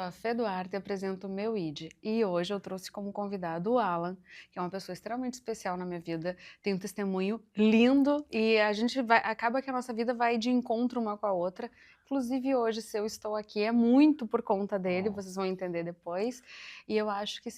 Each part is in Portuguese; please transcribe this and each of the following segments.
a Fê Duarte e apresento o Meu ID. E hoje eu trouxe como convidado o Alan, que é uma pessoa extremamente especial na minha vida, tem um testemunho lindo e acaba que a nossa vida vai de encontro uma com a outra. Inclusive hoje, se eu estou aqui, é muito por conta dele, vocês vão entender depois. E eu acho que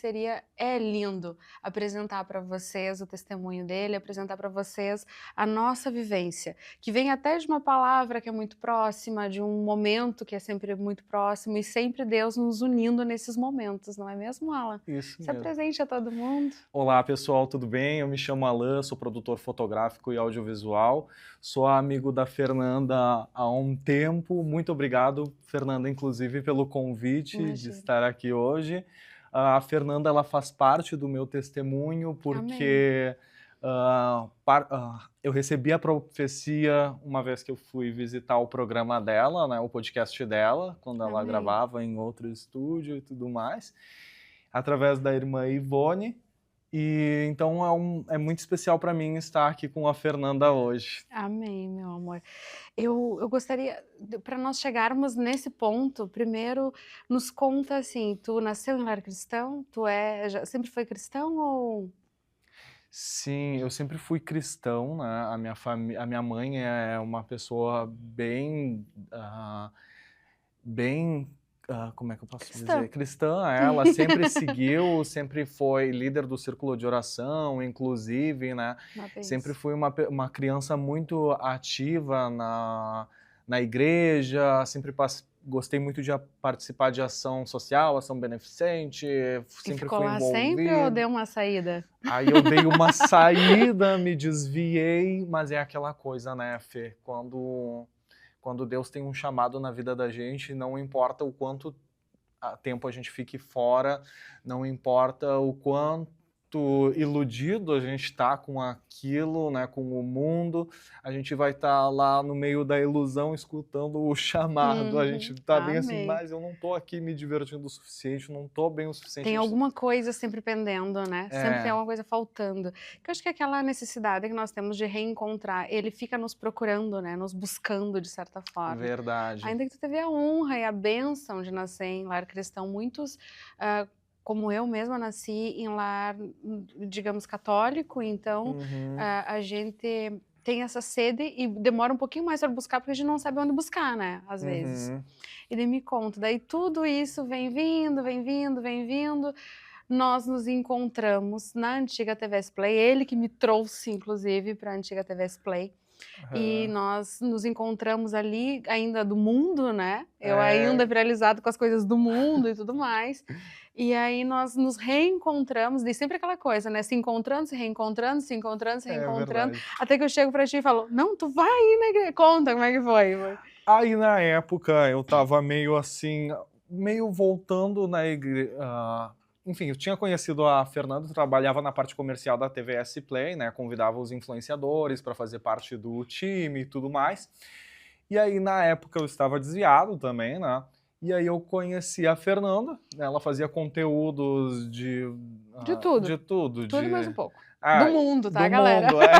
é lindo apresentar para vocês o testemunho dele, apresentar para vocês a nossa vivência, que vem até de uma palavra que é muito próxima, de um momento que é sempre muito próximo e sempre Deus nos unindo nesses momentos, não é mesmo, Alan? Isso Se mesmo. apresente a todo mundo. Olá, pessoal, tudo bem? Eu me chamo Alan, sou produtor fotográfico e audiovisual. Sou amigo da Fernanda há um tempo. Muito obrigado, Fernanda, inclusive, pelo convite de Imagina. estar aqui hoje. A Fernanda, ela faz parte do meu testemunho Amém. porque eu recebi a profecia uma vez que eu fui visitar o programa dela, né, o podcast dela, quando ela Amém. gravava em outro estúdio e tudo mais, através da irmã Ivone. E então é muito especial para mim estar aqui com a Fernanda hoje. Amém, meu amor. Eu gostaria, para nós chegarmos nesse ponto, primeiro nos conta assim, tu nasceu em lar cristão? Sempre foi cristão ou... Sim, eu sempre fui cristão, né, a minha mãe é uma pessoa como é que eu posso Cristã. dizer? Cristã, ela sempre seguiu, sempre foi líder do círculo de oração, inclusive, né, Uma sempre benção. fui uma criança muito ativa na igreja, sempre gostei muito de participar de ação social, ação beneficente, E sempre ficou fui lá sempre ou envolvido. deu uma saída? Aí eu dei uma saída, me desviei, mas é aquela coisa, né, Fê, quando Deus tem um chamado na vida da gente, não importa o quanto tempo a gente fique fora, não importa o quanto iludido a gente está com aquilo, né, com o mundo, a gente vai estar lá no meio da ilusão escutando o chamado, a gente Uhum. está bem assim, Amém. mas eu não estou aqui me divertindo o suficiente, não estou bem o suficiente. Tem alguma coisa sempre pendendo, né, sempre tem É, alguma coisa faltando. Que eu acho que é aquela necessidade que nós temos de reencontrar, ele fica nos procurando, né, nos buscando de certa forma. verdade. Ainda que tu teve a honra e a bênção de nascer em lar cristão, muitos, como eu mesma nasci em lar, digamos, católico, então, Uhum. a gente tem essa sede e demora um pouquinho mais para buscar, porque a gente não sabe onde buscar, né, às vezes. Uhum. E daí me conta, daí tudo isso vem vindo, vem vindo, vem vindo, nós nos encontramos na antiga TVS Play, ele que me trouxe inclusive para a antiga TVS Play, e Aham. nós nos encontramos ali ainda do mundo, né, eu ainda É, viralizado com as coisas do mundo e tudo mais, e aí nós nos reencontramos, e sempre aquela coisa, né, se encontrando, se reencontrando, se encontrando, se é reencontrando, verdade. até que eu chego pra ti e falo: "Não, tu vai ir na igreja", conta como é que foi? Aí na época eu estava meio assim, meio voltando na enfim, eu tinha conhecido a Fernanda, trabalhava na parte comercial da TVS Play, né, convidava os influenciadores para fazer parte do time e tudo mais. E aí na época eu estava desviado também, né, e aí eu conheci a Fernanda, né, ela fazia conteúdos De tudo. de tudo, Tudo mais de um pouco. Do ah, mundo, tá, do galera? mundo, é.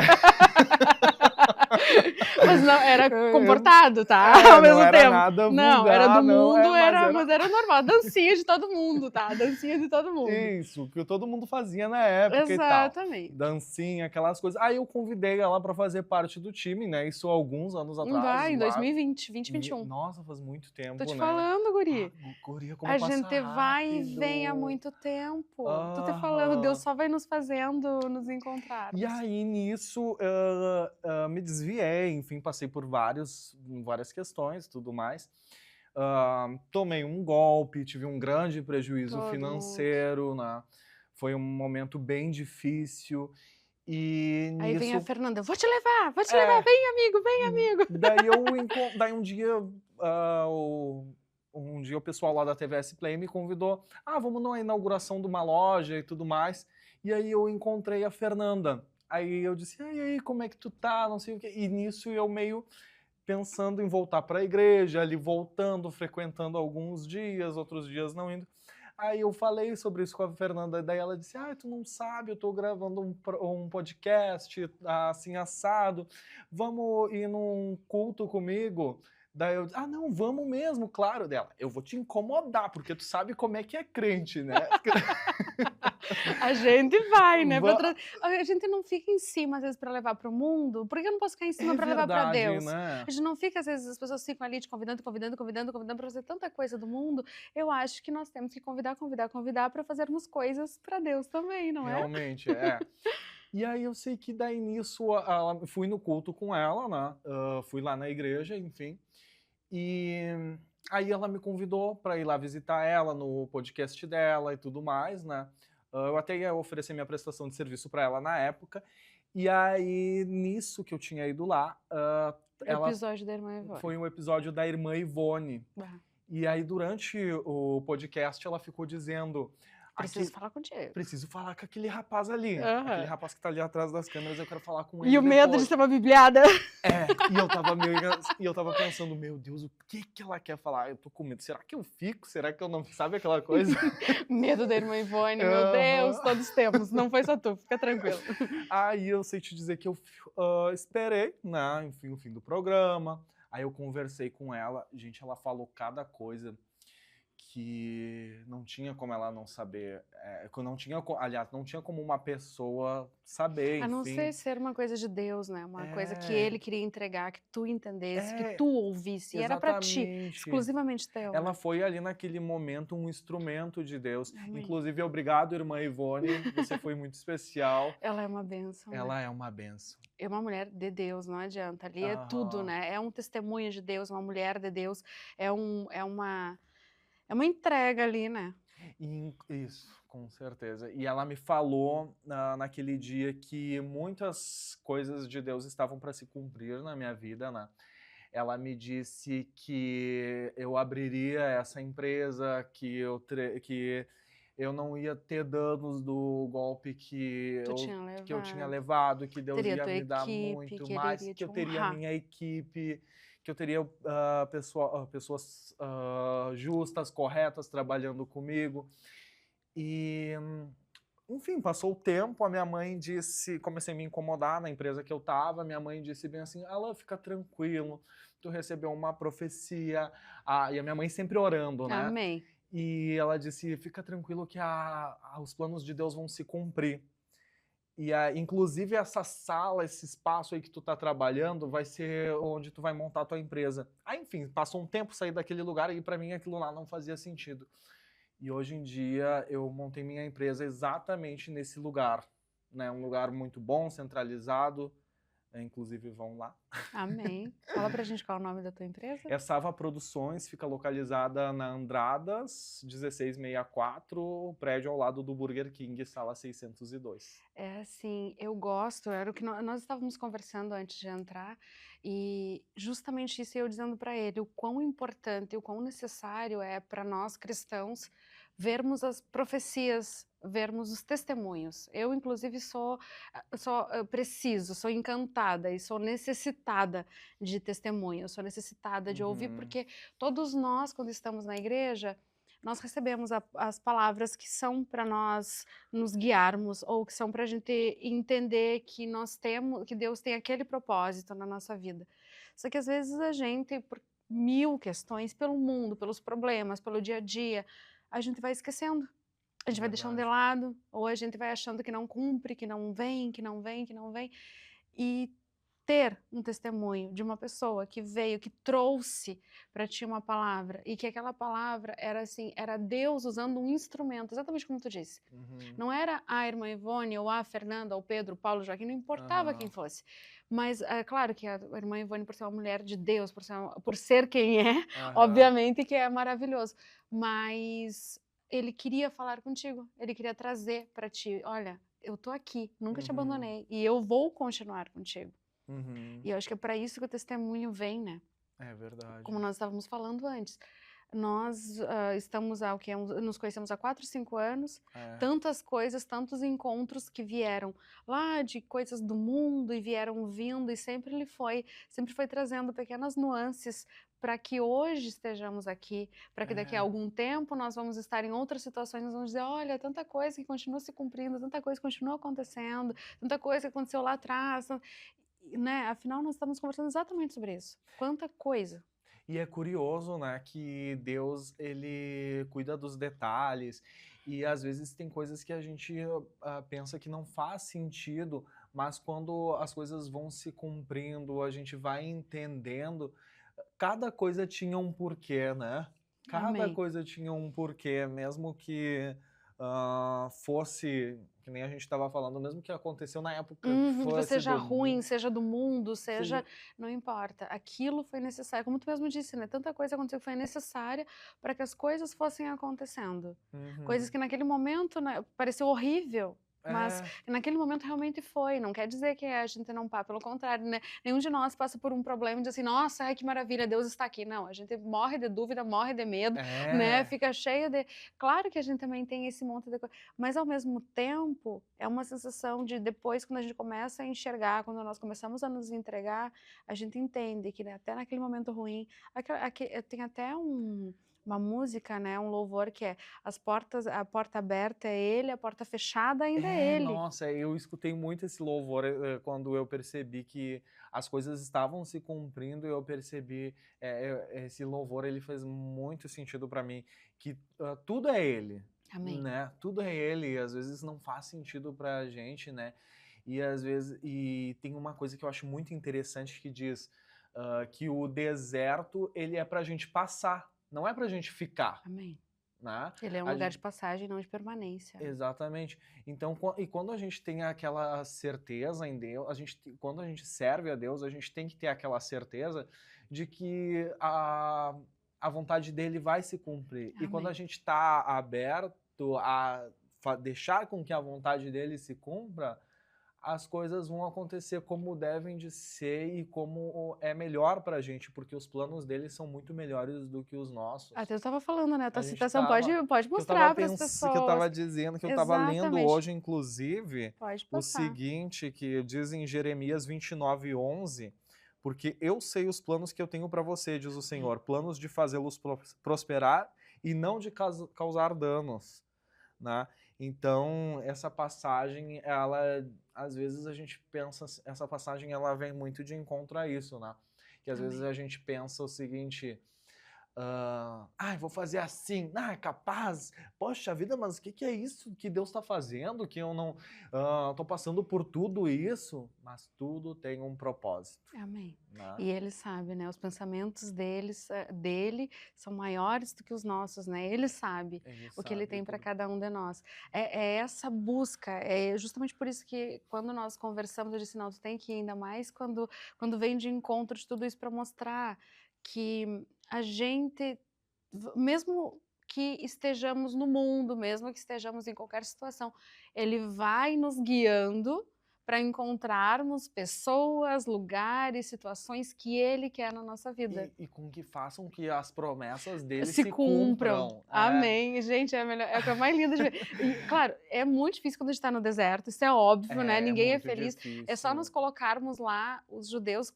Mas não, era comportado, tá, ao Não mesmo era tempo. nada Não, era do vulgar, não, mundo, mas mas era era normal, dancinha de todo mundo, tá, dancinha de todo mundo. isso, que todo mundo fazia na época e tal. Exatamente. Dancinha, aquelas coisas. Aí eu convidei ela para fazer parte do time, né, isso há alguns anos atrás, Vai, em lá 2020, 2021. nossa, faz muito Tô te tempo, né. falando, Ah, guri. guria, como A passa gente vai e vem há rápido. muito tempo. Tô te falando, Deus Aham. só vai nos fazendo nos E encontrarmos. aí nisso, me desviei, enfim, passei por várias questões, tudo mais. Tomei um golpe, tive um grande prejuízo Todo mundo. financeiro, né, foi um momento bem difícil, e Aí vem a nisso Fernanda: vou te levar, é, vem amigo". daí um dia, hã, o um dia o pessoal lá da TVS Play me convidou: "Ah, vamos numa inauguração de uma loja e tudo mais", e aí eu encontrei a Fernanda. Aí eu disse: "Ah, e aí, como é que tu tá?", não sei o quê, e nisso eu meio pensando em voltar para a igreja, ali voltando, frequentando alguns dias, outros dias não indo. Aí eu falei sobre isso com a Fernanda, daí ela disse: "Ah, tu não sabe, eu tô gravando um podcast, assim, assado, vamos ir num culto comigo?". Daí eu, ah, não, vamos mesmo, claro, dela. Eu vou te incomodar, porque tu sabe como é que é crente, né? A gente vai, né? Va- A gente não fica em cima, às vezes, para levar para o mundo. Por que eu não posso ficar em cima É para levar para verdade, Deus? né? A gente não fica, às vezes, as pessoas ficam ali te convidando, convidando, convidando, convidando para fazer tanta coisa do mundo. Eu acho que nós temos que convidar, convidar, convidar para fazermos coisas para Deus também, não é? Realmente, é. E aí eu sei que daí nisso, fui no culto com ela, né? Fui lá na igreja, enfim. E aí ela me convidou para ir lá visitar ela no podcast dela e tudo mais, né? Eu até ia oferecer minha prestação de serviço para ela na época. E aí, nisso que eu tinha ido lá, ela Episódio da irmã Ivone. foi um episódio da irmã Ivone. Bah, E aí, durante o podcast, ela ficou dizendo: preciso "Aqui, falar contigo. preciso falar com aquele rapaz ali. Aquele Aham. rapaz que tá ali atrás das câmeras, eu quero falar com E ele o medo de depois." ser uma bibliada. É, e eu tava pensando, meu Deus, o que que ela quer falar? Eu tô com medo. Será que eu fico? Será que eu não. Sabe aquela coisa? Medo da irmã Ivone, meu Deus, Aham. todos temos. Não foi só tu, fica tranquilo. Aí eu sei te dizer que eu esperei, né? Enfim, o fim do programa. Aí eu conversei com ela. Gente, ela falou cada coisa que não tinha como ela não saber. Que não tinha, aliás, não tinha como uma pessoa saber, A não enfim. ser ser uma coisa de Deus, né? Uma coisa que É, ele queria entregar, que tu entendesse, que é, tu ouvisse. E era pra ti, exatamente. exclusivamente teu, Ela né? foi ali naquele momento um instrumento de Deus. Amém. Inclusive, obrigado, irmã Ivone. Você foi muito especial. Ela é uma bênção, né? Ela é uma benção. É uma mulher de Deus, não adianta. Ali é tudo, Aham. né? É um testemunho de Deus, uma mulher de Deus. É uma entrega ali, né? Isso, com certeza. E ela me falou naquele dia que muitas coisas de Deus estavam para se cumprir na minha vida, né? Ela me disse que eu abriria essa empresa, que eu não ia ter danos do golpe Tu tinha que eu tinha levado. levado, que Deus Teria ia tua me dar equipe, muito que ele mais, iria que te eu teria a honrar. minha equipe, que eu teria pessoas justas, corretas trabalhando comigo. E, enfim, passou o tempo, a minha mãe disse, comecei a me incomodar na empresa que eu estava, minha mãe disse bem assim, Alan, fica tranquilo, tu recebeu uma profecia, e a minha mãe sempre orando, né? Amém. E ela disse, fica tranquilo que os planos de Deus vão se cumprir. E inclusive essa sala, esse espaço aí que tu tá trabalhando, vai ser onde tu vai montar a tua empresa. Aí, enfim, passou um tempo, saí daquele lugar e para mim aquilo lá não fazia sentido. E hoje em dia eu montei minha empresa exatamente nesse lugar, né? Um lugar muito bom, centralizado, inclusive vão lá. Amém. Fala pra gente qual é o nome da tua empresa. Sava Produções fica localizada na Andradas 1664, prédio ao lado do Burger King, sala 602. É assim, eu gosto, era o que nós estávamos conversando antes de entrar, e justamente isso eu dizendo para ele, o quão importante, o quão necessário é para nós cristãos vermos as profecias, vermos os testemunhos. Eu, inclusive, preciso, sou encantada e sou necessitada de testemunho, sou necessitada de ouvir, Uhum. porque todos nós, quando estamos na igreja, nós recebemos as palavras que são para nós nos guiarmos, ou que são para a gente entender que nós temos, que Deus tem aquele propósito na nossa vida. Só que às vezes a gente, por mil questões, pelo mundo, pelos problemas, pelo dia a dia, a gente vai esquecendo. A gente vai deixando de Verdade. lado, ou a gente vai achando que não cumpre, que não vem, que não vem, que não vem. E ter um testemunho de uma pessoa que veio, que trouxe para ti uma palavra, e que aquela palavra era assim, era Deus usando um instrumento, exatamente como tu disse. Uhum. Não era a irmã Ivone, ou a Fernanda, ou o Pedro, o Paulo, o Joaquim, não importava quem Aham. fosse. Mas é claro que a irmã Ivone, por ser uma mulher de Deus, por ser quem é, Aham. obviamente que é maravilhoso. Mas ele queria falar contigo, ele queria trazer para ti, olha, eu tô aqui, nunca te Uhum. abandonei, e eu vou continuar contigo. Uhum. E eu acho que é para isso que o testemunho vem, né? É verdade. Como nós estávamos falando antes. Nós estamos há, o quê? Nos conhecemos há 4, 5 anos, É. tantas coisas, tantos encontros que vieram lá de coisas do mundo e vieram vindo, e sempre foi trazendo pequenas nuances para que hoje estejamos aqui, para que daqui a É. algum tempo nós vamos estar em outras situações, nós vamos dizer, olha, tanta coisa que continua se cumprindo, tanta coisa que continua acontecendo, tanta coisa que aconteceu lá atrás, né? Afinal, nós estamos conversando exatamente sobre isso. Quanta coisa. E é curioso, né, que Deus, ele cuida dos detalhes e às vezes tem coisas que a gente pensa que não faz sentido, mas quando as coisas vão se cumprindo, a gente vai entendendo, cada coisa tinha um porquê, né? Cada Amém. coisa tinha um porquê, mesmo que fosse, que nem a gente estava falando, mesmo que aconteceu na época que Uhum, que fosse seja do ruim, mundo, seja do mundo, seja, seja. não importa. Aquilo foi necessário, como tu mesmo disse, né? Tanta coisa aconteceu que foi necessária para que as coisas fossem acontecendo. Coisas Uhum. que naquele momento, né, pareceu horrível, mas É, naquele momento realmente foi. Não quer dizer que a gente não pá, pelo contrário, né? Nenhum de nós passa por um problema e diz assim, nossa, ai, que maravilha, Deus está aqui. Não, a gente morre de dúvida, morre de medo, né? é. Fica cheio de. Claro que a gente também tem esse monte de coisa. Mas, ao mesmo tempo, é uma sensação de depois, quando a gente começa a enxergar, quando nós começamos a nos entregar, a gente entende que, né, até naquele momento ruim, tem até uma música, né, um louvor que é a porta aberta é ele, a porta fechada ainda é É, ele. nossa, eu escutei muito esse louvor quando eu percebi que as coisas estavam se cumprindo. Eu percebi esse louvor, ele fez muito sentido para mim, que tudo é ele, Amém. né? Tudo é ele. E às vezes não faz sentido pra gente, né? E às vezes tem uma coisa que eu acho muito interessante que diz que o deserto ele é pra gente passar, não é pra gente ficar, Amém. né? Ele é um A lugar de gen- passagem, não de permanência, né? Exatamente. Então, e quando a gente tem aquela certeza em Deus, quando a gente serve a Deus, a gente tem que ter aquela certeza de que a vontade dele vai se cumprir. E quando a Amém. gente está aberto a deixar com que a vontade dele se cumpra, as coisas vão acontecer como devem de ser e como é melhor para a gente, porque os planos dele são muito melhores do que os nossos. Até eu estava falando, né? A tua A gente citação pode, estava pode que eu estava mostrar para as que eu pessoas. estava dizendo que eu estava lendo Exatamente. hoje, inclusive, Pode o passar. seguinte, que diz em Jeremias 29:11, porque eu sei os planos que eu tenho para você, diz o Amém. Senhor, planos de fazê-los prosperar e não de causar danos, né? Então, essa passagem, ela, às vezes a gente pensa, essa passagem ela vem muito de encontro a isso, né? Que às vezes Amém. a gente pensa o seguinte, ai, vou fazer assim, ah, é capaz, poxa vida, mas o que, que é isso que Deus está fazendo? Que eu não estou passando por tudo isso, mas tudo tem um propósito, Amém. né? E ele sabe, né? Os pensamentos dele são maiores do que os nossos, né? Ele sabe Ele o que ele sabe tem para tudo. cada um de nós. É essa busca, é justamente por isso que quando nós conversamos, eu disse, não, tu tem que ir ainda mais quando vem de encontro de tudo isso para mostrar que a gente, mesmo que estejamos no mundo, mesmo que estejamos em qualquer situação, ele vai nos guiando para encontrarmos pessoas, lugares, situações que ele quer na nossa vida. E com que façam que as promessas dele Se se cumpram. cumpram. Amém. Gente, é a melhor, é a coisa mais linda de ver. E, claro, é muito difícil quando a gente está no deserto, isso é óbvio, né? É Ninguém é muito feliz. É só nos difícil. colocarmos lá, os judeus,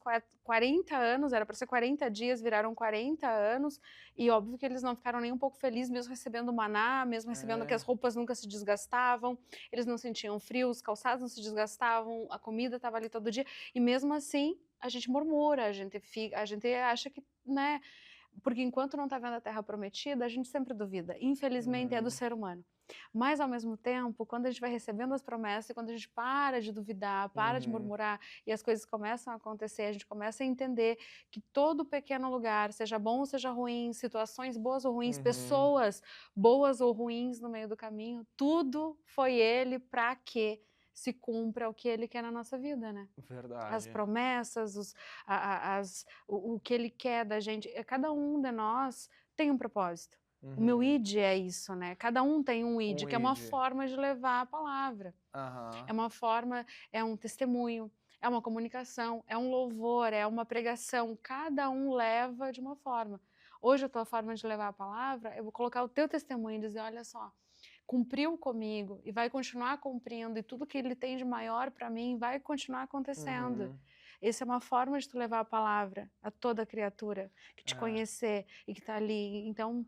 40 anos, era para ser 40 dias, viraram 40 anos, e óbvio que eles não ficaram nem um pouco felizes, mesmo recebendo maná, mesmo recebendo que as É, roupas nunca se desgastavam, eles não sentiam frio, os calçados não se desgastavam, a comida estava ali todo dia, e mesmo assim, a gente murmura, a gente acha que, né? Porque enquanto não está vendo a terra prometida, a gente sempre duvida. Infelizmente é do uhum, ser humano. Mas ao mesmo tempo, quando a gente vai recebendo as promessas, e quando a gente para de duvidar, para de uhum, murmurar e as coisas começam a acontecer, a gente começa a entender que todo pequeno lugar, seja bom ou seja ruim, situações boas ou ruins, uhum, pessoas boas ou ruins no meio do caminho, tudo foi ele para que se cumpra o que ele quer na nossa vida, né? As verdade. promessas, o que ele quer da gente. Cada um de nós tem um propósito. O meu Uhum. id é isso, né? Cada um tem um id, Um que é uma id. forma de levar a palavra. Aham. É uma forma, é um testemunho, é uma comunicação, é um louvor, é uma pregação. Cada um leva de uma forma. Hoje a tua forma de levar a palavra, eu vou colocar o teu testemunho e dizer, olha só, cumpriu comigo e vai continuar cumprindo, e tudo que ele tem de maior para mim vai continuar acontecendo. Uhum. Essa é uma forma de tu levar a palavra a toda criatura que te É. conhecer e que está ali. Então,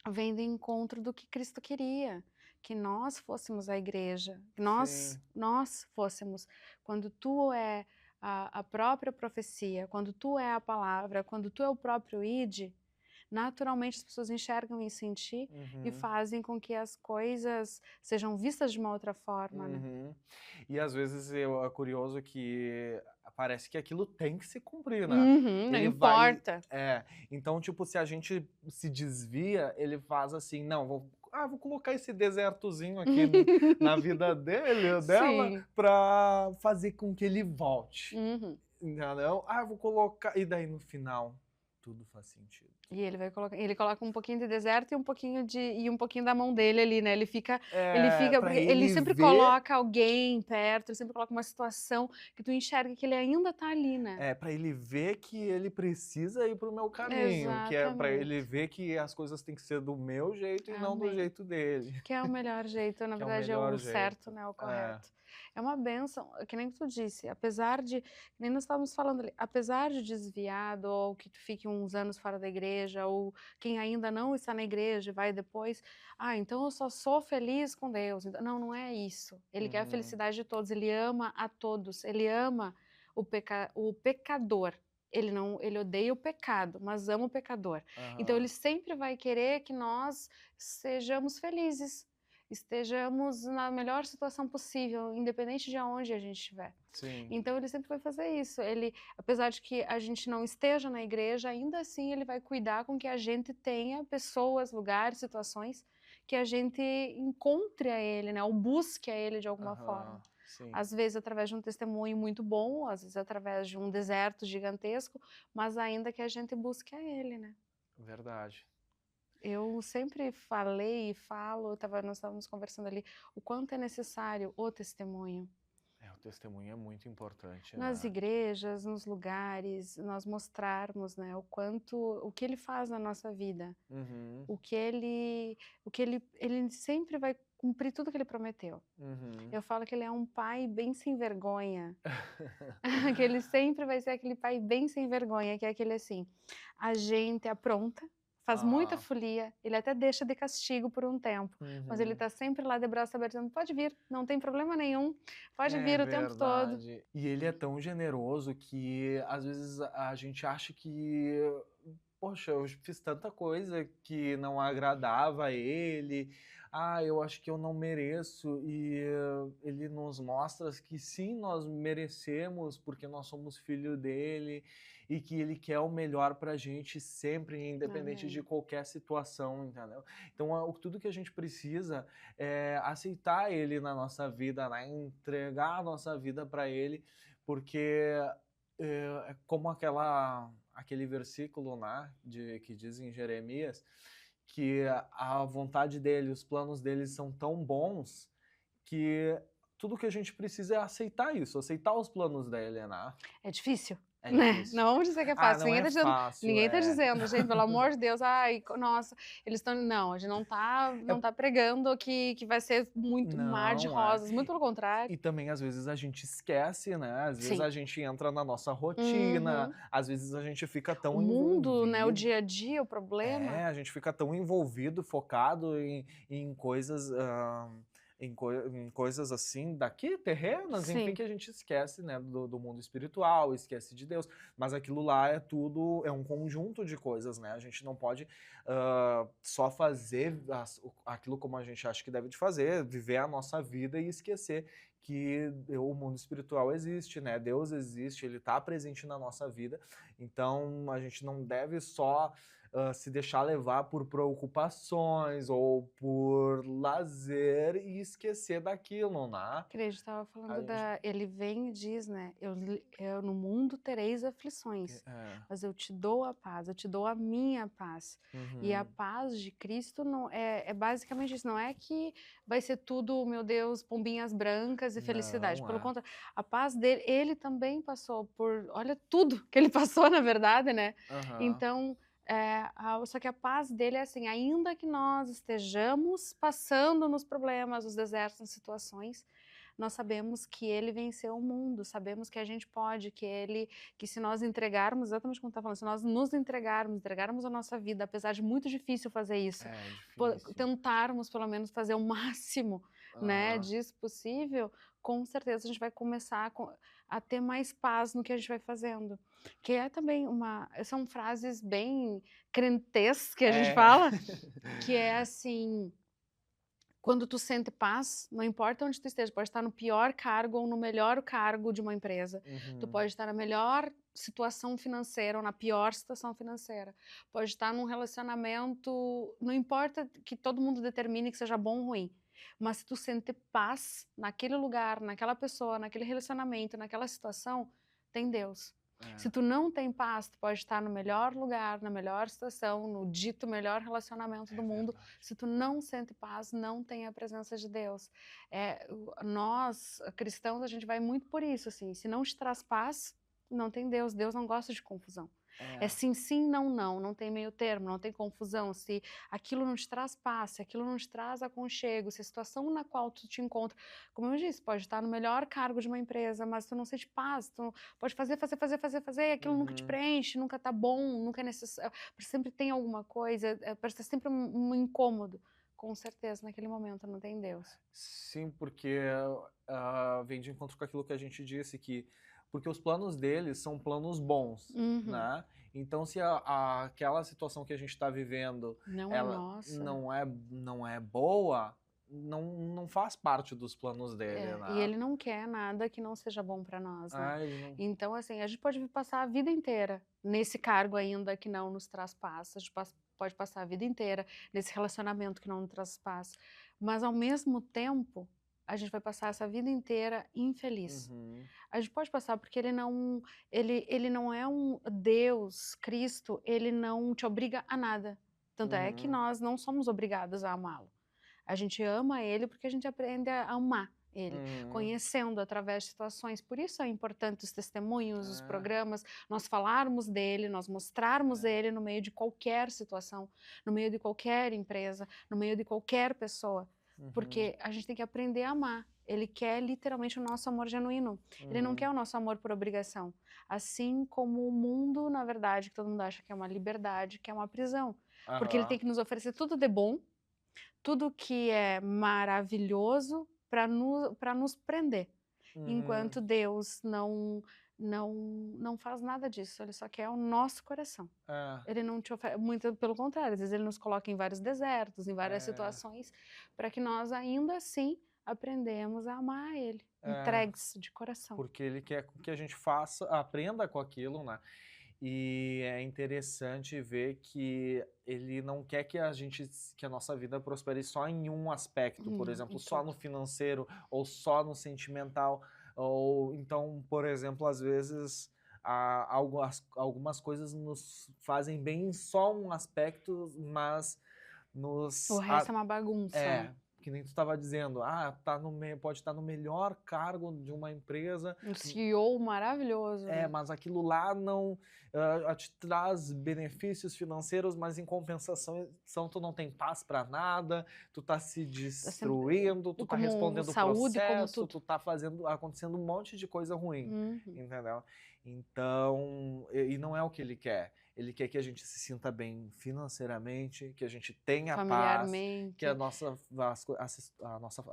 vem de encontro do que Cristo queria, que nós fôssemos a igreja, que nós, Sim. nós fôssemos. Quando tu é a própria profecia, quando tu é a palavra, quando tu é o próprio id, naturalmente as pessoas enxergam isso em ti e Uhum. fazem com que as coisas sejam vistas de uma outra forma, né? Uhum. E às vezes é curioso que parece que aquilo tem que se cumprir, né? Uhum, não Ele vai. importa. É, então, tipo, se a gente se desvia, ele faz assim, não, vou colocar esse desertozinho aqui na vida dele, ou dela, Sim. pra fazer com que ele volte. Uhum. Entendeu? Vou colocar. E daí no final, tudo faz sentido. E ele coloca um pouquinho de deserto e um pouquinho da mão dele ali, né? Ele fica, Pra porque ele ele sempre ver. coloca alguém perto, ele sempre coloca uma situação que tu enxerga que ele ainda tá ali, né? Para ele ver que ele precisa ir para o meu caminho, que é para ele Exatamente. ver que as coisas têm que ser do meu jeito e não do Amém. jeito dele, Que é o melhor jeito, na que é o verdade é melhor o certo, jeito. né? O É. correto. É uma bênção, que nem tu disse, apesar de, que nem nós estávamos falando ali, apesar de desviado, ou que tu fique uns anos fora da igreja, ou quem ainda não está na igreja e vai depois, então eu só sou feliz com Deus. Não, não é isso. Ele quer a Uhum. felicidade de todos, ele ama a todos, ele ama o pecador. Ele não, ele odeia o pecado, mas ama o pecador. Então ele Aham. sempre vai querer que nós sejamos felizes, estejamos na melhor situação possível, independente de onde a gente estiver. Sim. Então ele sempre vai fazer isso. Ele, apesar de que a gente não esteja na igreja, ainda assim ele vai cuidar com que a gente tenha pessoas, lugares, situações que a gente encontre a ele, né? Ou busque a ele de alguma forma. Aham. Sim. Às vezes através de um testemunho muito bom, às vezes através de um deserto gigantesco, mas ainda que a gente busque a ele, né? Verdade. Eu sempre falei e falo, nós estávamos conversando ali, o quanto é necessário o testemunho. O testemunho é muito importante, Nas né? igrejas, nos lugares, nós mostrarmos, né, o que ele faz na nossa vida, Uhum. ele sempre vai cumprir tudo que ele prometeu. Uhum. Eu falo que ele é um pai bem sem vergonha, que ele sempre vai ser aquele pai bem sem vergonha, que é aquele assim, a gente apronta, faz muita Aham. folia, ele até deixa de castigo por um tempo, mas ele Uhum. tá sempre lá de braço aberto, dizendo, pode vir, não tem problema nenhum, pode É vir o tempo todo. verdade. E ele é tão generoso que às vezes a gente acha que, poxa, eu fiz tanta coisa que não agradava a ele. Eu acho que eu não mereço. E ele nos mostra que sim, nós merecemos, porque nós somos filho dele e que ele quer o melhor pra gente sempre, independente de Amém. qualquer situação, entendeu? Então, tudo que a gente precisa aceitar ele na nossa vida, né? Entregar a nossa vida para ele, porque é como aquele versículo, né, que diz em Jeremias que a vontade dele, os planos dele são tão bons que tudo que a gente precisa é aceitar isso, aceitar os planos dele, né? É difícil, É né? difícil. Não vamos dizer que é fácil. Não é fácil, Ninguém tá dizendo, gente, pelo amor de Deus, ai, nossa, eles estão. Não, a gente É não tá pregando que vai ser muito mar de Não, é. rosas, muito pelo contrário. E também às vezes a gente esquece, né? Às vezes Sim. a gente entra na nossa rotina, Uhum. às vezes a gente fica O tão mundo, né, o envolvido. dia a dia, o problema. A gente fica tão envolvido, focado em coisas, em coisas assim daqui, terrenas, enfim, Sim. que a gente esquece, né, do mundo espiritual, esquece de Deus. Mas aquilo lá é tudo, é um conjunto de coisas, né? A gente não pode só fazer aquilo como a gente acha que deve de fazer, viver a nossa vida e esquecer que o mundo espiritual existe, né? Deus existe, ele está presente na nossa vida. Então a gente não deve só se deixar levar por preocupações ou por lazer e esquecer daquilo, né? Creio, estava A falando gente, ele vem e diz, né, eu no mundo tereis aflições, é, mas eu te dou a paz, eu te dou a minha paz. E a uhum, paz de Cristo não é basicamente isso, não é que vai ser tudo, meu Deus, pombinhas brancas e felicidade. não Pelo é. contrário, a paz dele, ele também passou por, olha tudo que ele passou, na verdade, né? Aham. Então, só que a paz dele é assim, ainda que nós estejamos passando nos problemas, nos desertos, nas situações, nós sabemos que ele venceu o mundo, sabemos que a gente pode, que se nós entregarmos, exatamente como está falando, se nós nos entregarmos a nossa vida, apesar de muito difícil fazer isso, É difícil. tentarmos pelo menos fazer o máximo, né, Aham. disso possível, com certeza a gente vai começar a ter mais paz no que a gente vai fazendo. Que é também são frases bem crentês que a gente É. fala, que é assim, quando tu sente paz, não importa onde tu esteja, pode estar no pior cargo ou no melhor cargo de uma empresa, tu Uhum. pode estar na melhor situação financeira ou na pior situação financeira, pode estar num relacionamento, não importa que todo mundo determine que seja bom ou ruim, mas se tu sente paz naquele lugar, naquela pessoa, naquele relacionamento, naquela situação, tem Deus. Se É, tu não tem paz, tu pode estar no melhor lugar, na melhor situação, no dito melhor relacionamento do é mundo. verdade. Se tu não sente paz, não tem a presença de Deus. Nós, cristãos, a gente vai muito por isso, assim. Se não te traz paz, não tem Deus. Deus não gosta de confusão. É É. sim, sim, não, não. Não tem meio termo, não tem confusão. Se aquilo não te traz paz, se aquilo não te traz aconchego, se a situação na qual tu te encontra, como eu disse, pode estar no melhor cargo de uma empresa, mas tu não sente paz, tu pode fazer, e aquilo nunca te Uhum. preenche, nunca tá bom, nunca é necessário, sempre tem alguma coisa, parece ter sempre um incômodo. Com certeza, naquele momento não tem Deus. Sim, porque vem de encontro com aquilo que a gente disse, que porque os planos deles são planos bons, Uhum. né? Então, se aquela situação que a gente está vivendo, Não é ela nossa. não é boa, não faz parte dos planos dele, E né? ele não quer nada que não seja bom para nós, né? Ah, ele não. Então, assim, a gente pode passar a vida inteira nesse cargo ainda que não nos traz paz, a gente pode passar a vida inteira nesse relacionamento que não nos traz paz, mas ao mesmo tempo, a gente vai passar essa vida inteira infeliz. Uhum, A gente pode passar porque ele não é um Deus, Cristo, ele não te obriga a nada. Tanto é que uhum, nós não somos obrigados a amá-lo. A gente ama ele porque a gente aprende a amar ele, uhum. conhecendo através de situações. Por isso é importante os testemunhos, os É, programas, nós falarmos dele, nós mostrarmos é. ele no meio de qualquer situação, no meio de qualquer empresa, no meio de qualquer pessoa, Uhum, porque a gente tem que aprender a amar. Ele quer literalmente o nosso amor genuíno. Ele não uhum. quer o nosso amor por obrigação. Assim como o mundo, na verdade, que todo mundo acha que é uma liberdade, que é uma prisão. Porque ele tem Aham. que nos oferecer tudo de bom, tudo que é maravilhoso para nos prender. Enquanto Uhum. Deus não faz nada disso, ele só quer o nosso coração. É, Ele não te oferece, muito pelo contrário, às vezes ele nos coloca em vários desertos, em várias é, situações, para que nós ainda assim aprendemos a amar ele, é. entregues de coração. Porque ele quer que a gente faça, aprenda com aquilo, né? E é interessante ver que ele não quer que que a nossa vida prospere só em um aspecto, por Não, exemplo, em só tudo. no financeiro ou só no sentimental, ou então, por exemplo, às vezes algumas coisas nos fazem bem em só um aspecto, mas O nos resto é uma bagunça, né? é, que nem tu estava dizendo, pode estar no melhor cargo de uma empresa, Um CEO maravilhoso, né? mas aquilo lá não te traz benefícios financeiros, mas em compensação tu não tem paz para nada, tu tá se Tá sempre, destruindo, tu tá como respondendo o saúde, como processo, tudo. tu tá acontecendo um monte de coisa ruim, Uhum. entendeu? Então, e não é o que ele quer. Ele quer que a gente se sinta bem financeiramente, que a gente tenha paz, que Familiarmente.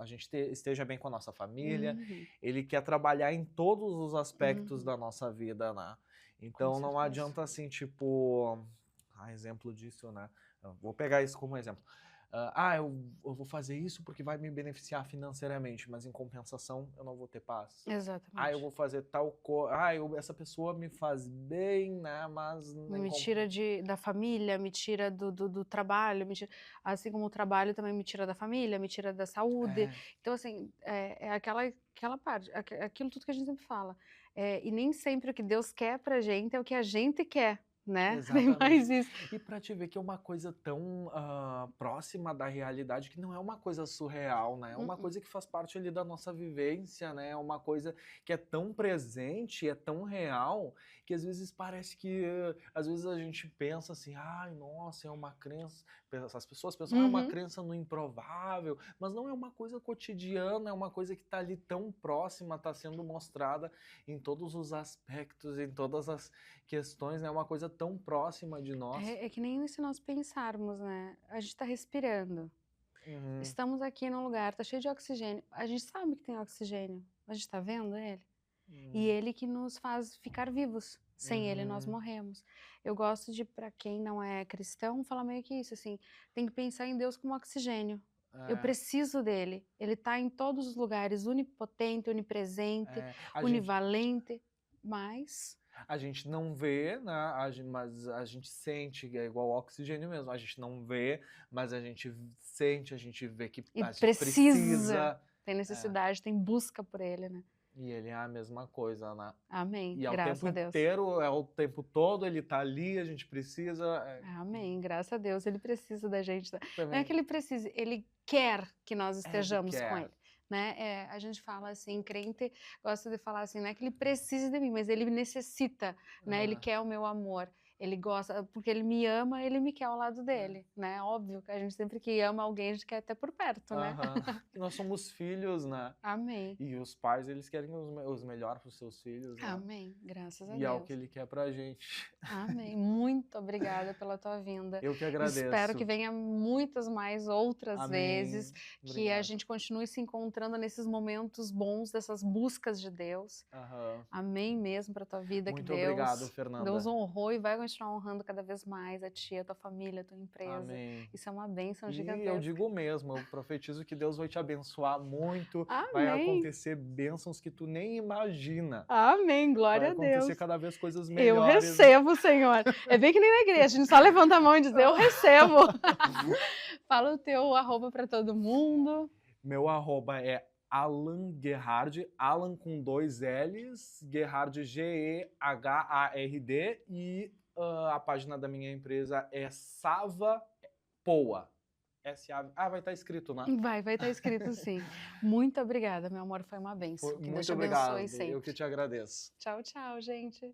a gente esteja bem com a nossa família. Uhum, Ele quer trabalhar em todos os aspectos uhum, da nossa vida, né? com Então não certeza. adianta assim, tipo, exemplo disso, né? Eu vou pegar isso como exemplo. Eu vou fazer isso porque vai me beneficiar financeiramente, mas em compensação eu não vou ter paz. Eu Exatamente. vou fazer tal coisa. Essa pessoa me faz bem, né? Mas Me tira da família, me tira do trabalho, assim como o trabalho também me tira da família, me tira da saúde. é, Então, assim, é aquela parte, aquilo tudo que a gente sempre fala. E nem sempre o que Deus quer pra gente é o que a gente quer, né? Tem exatamente. mais isso. E para te ver que é uma coisa tão próxima da realidade, que não é uma coisa surreal, né? É uma Uh-uh. coisa que faz parte ali da nossa vivência, né? É uma coisa que é tão presente, é tão real, que às vezes parece que, às vezes a gente pensa assim, ai, nossa, é uma crença. As pessoas pensam, é uma Uhum. crença no improvável, mas não é uma coisa cotidiana, é uma coisa que está ali tão próxima, está sendo mostrada em todos os aspectos, em todas as questões, né? É uma coisa tão próxima de nós. É que nem se nós pensarmos, né? A gente está respirando. Uhum. Estamos aqui num lugar, tá cheio de oxigênio. A gente sabe que tem oxigênio. A gente tá vendo ele? E ele que nos faz ficar vivos. Sem ele, nós morremos. Eu gosto de, para quem não é cristão, falar meio que isso, assim, tem que pensar em Deus como oxigênio. Eu preciso dele. Ele está em todos os lugares, onipotente, onipresente, univalente, mas... A gente não vê, né? Mas a gente sente, é igual oxigênio mesmo. A gente não vê, mas a gente sente, a gente vê que a gente precisa. Tem necessidade, tem busca por ele, né? E ele é a mesma coisa, né? Amém. E é graças o a tempo Deus. inteiro, é o tempo todo, ele tá ali, a gente precisa. Amém. Graças a Deus, ele precisa da gente. Não Também. é que ele precisa, ele quer que nós estejamos quer. com ele. Né? A gente fala assim, crente gosta de falar assim, não é que ele precisa de mim, mas ele necessita, né? Ele quer o meu amor. Ele gosta, porque ele me ama, ele me quer ao lado dele, né? Óbvio que a gente sempre que ama alguém, a gente quer até por perto, né? Que nós somos filhos, né? Amém. E os pais, eles querem os melhores para os seus filhos, né? Amém. Graças a Deus. E é o que ele quer pra gente. Amém. Muito obrigada pela tua vinda. Eu que agradeço. Espero que venha muitas mais outras vezes, que a gente continue se encontrando nesses momentos bons, dessas buscas de Deus. Amém mesmo pra tua vida. Muito que Deus, obrigado, Fernanda. Deus honrou e vai continuar honrando cada vez mais a ti, a tua família, a tua empresa. Amém. Isso é uma bênção gigantesca. E eu digo mesmo, eu profetizo que Deus vai te abençoar muito. Amém. Vai acontecer bênçãos que tu nem imagina. Amém, glória a Deus. Vai acontecer cada vez coisas melhores. Eu recebo, Senhor. É bem que nem na igreja, a gente só levanta a mão e diz, eu recebo. Fala o teu arroba para todo mundo. Meu arroba é Alan Gerhard, Alan com 2 L's, Gerhard G-E-H-A-R-D, e a página da minha empresa é Sava Poa. Vai estar escrito, né? Vai estar escrito sim. Muito obrigada, meu amor, foi uma bênção. Que Deus te abençoe sempre. Eu que te agradeço. Tchau, tchau, gente.